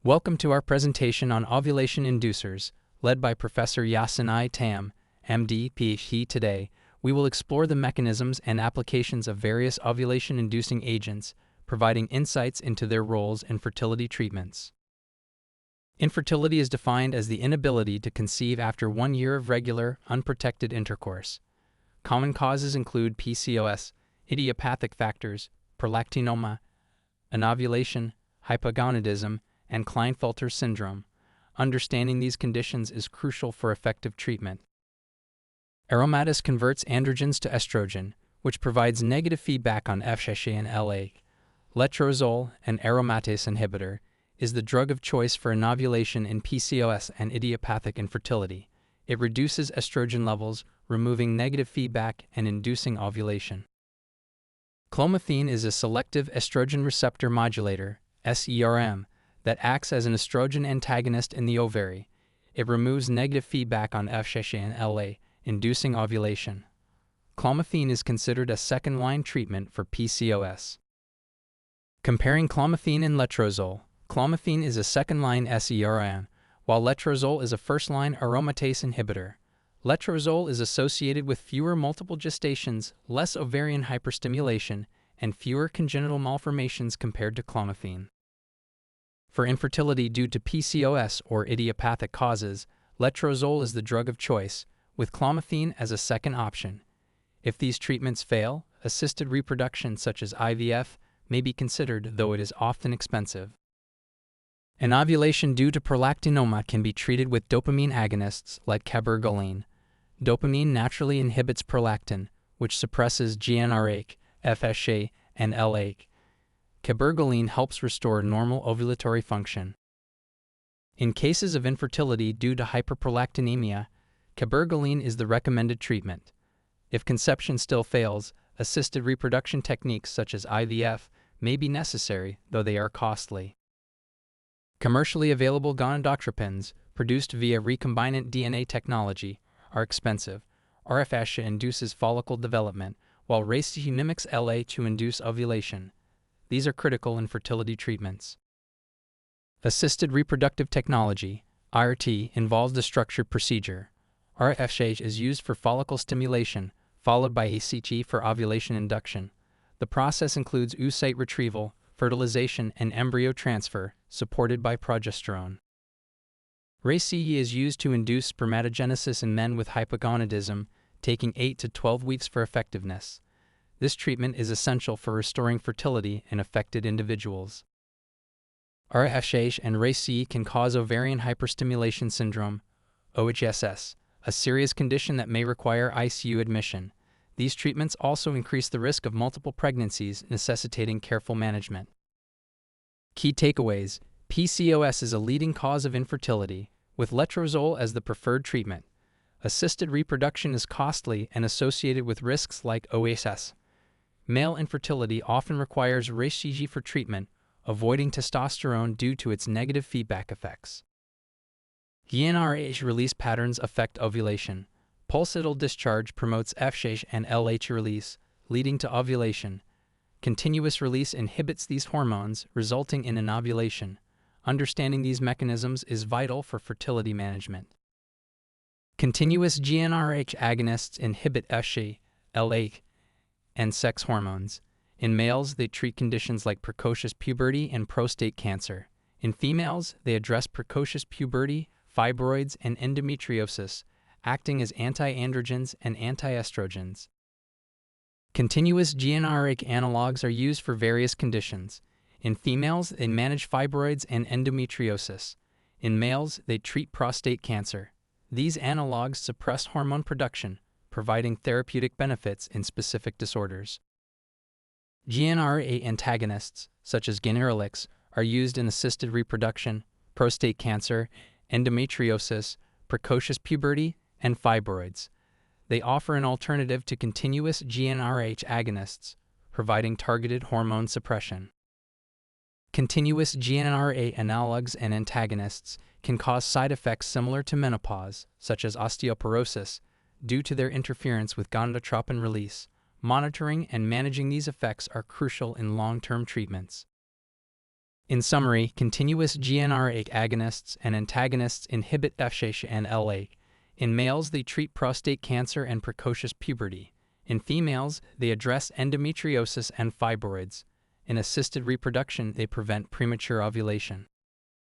Welcome to our presentation on ovulation inducers, led by Professor Yasin Tayem, MD, PhD. Today, we will explore the mechanisms and applications of various ovulation-inducing agents, providing insights into their roles in fertility treatments. Infertility is defined as the inability to conceive after 1 year of regular, unprotected intercourse. Common causes include PCOS, idiopathic factors, prolactinoma, anovulation, hypogonadism, and Klinefelter syndrome. Understanding these conditions is crucial for effective treatment. Aromatase converts androgens to estrogen, which provides negative feedback on FSH and LH. Letrozole, an aromatase inhibitor, is the drug of choice for anovulation in PCOS and idiopathic infertility. It reduces estrogen levels, removing negative feedback and inducing ovulation. Clomiphene is a selective estrogen receptor modulator, SERM, that acts as an estrogen antagonist in the ovary. It removes negative feedback on FSH and LH, inducing ovulation. Clomiphene is considered a second-line treatment for PCOS. Comparing clomiphene and letrozole, clomiphene is a second-line SERM, while letrozole is a first-line aromatase inhibitor. Letrozole is associated with fewer multiple gestations, less ovarian hyperstimulation, and fewer congenital malformations compared to clomiphene. For infertility due to PCOS or idiopathic causes, letrozole is the drug of choice, with clomiphene as a second option. If these treatments fail, assisted reproduction such as IVF may be considered, though it is often expensive. Anovulation due to prolactinoma can be treated with dopamine agonists like cabergoline. Dopamine naturally inhibits prolactin, which suppresses GnRH, FSH, and LH. Cabergoline helps restore normal ovulatory function. In cases of infertility due to hyperprolactinemia, cabergoline is the recommended treatment. If conception still fails, assisted reproduction techniques such as IVF may be necessary, though they are costly. Commercially available gonadotropins, produced via recombinant DNA technology, are expensive. RFSH induces follicle development, while RACE mimics LA to induce ovulation. These are critical in fertility treatments. Assisted reproductive technology, IRT, involves a structured procedure. RFSH is used for follicle stimulation, followed by ACT for ovulation induction. The process includes oocyte retrieval, fertilization, and embryo transfer, supported by progesterone. RACE is used to induce spermatogenesis in men with hypogonadism, taking 8 to 12 weeks for effectiveness. This treatment is essential for restoring fertility in affected individuals. RFSH and RACE can cause ovarian hyperstimulation syndrome, OHSS, a serious condition that may require ICU admission. These treatments also increase the risk of multiple pregnancies, necessitating careful management. Key takeaways: PCOS is a leading cause of infertility, with letrozole as the preferred treatment. Assisted reproduction is costly and associated with risks like OHSS. Male infertility often requires RACE for treatment, avoiding testosterone due to its negative feedback effects. GnRH release patterns affect ovulation. Pulsatile discharge promotes FSH and LH release, leading to ovulation. Continuous release inhibits these hormones, resulting in anovulation. Understanding these mechanisms is vital for fertility management. Continuous GnRH agonists inhibit FSH, LH, and sex hormones. In males, they treat conditions like precocious puberty and prostate cancer. In females, they address precocious puberty, fibroids, and endometriosis, acting as anti-androgens and anti-estrogens. Continuous GnRH analogs are used for various conditions. In females, they manage fibroids and endometriosis. In males, they treat prostate cancer. These analogs suppress hormone production, providing therapeutic benefits in specific disorders. GnRH antagonists, such as ganirelix, are used in assisted reproduction, prostate cancer, endometriosis, precocious puberty, and fibroids. They offer an alternative to continuous GnRH agonists, providing targeted hormone suppression. Continuous GnRH analogs and antagonists can cause side effects similar to menopause, such as osteoporosis, due to their interference with gonadotropin release. Monitoring and managing these effects are crucial in long-term treatments. In summary, continuous GnRH agonists and antagonists inhibit FSH and LH. In males, they treat prostate cancer and precocious puberty. In females, they address endometriosis and fibroids. In assisted reproduction, they prevent premature ovulation.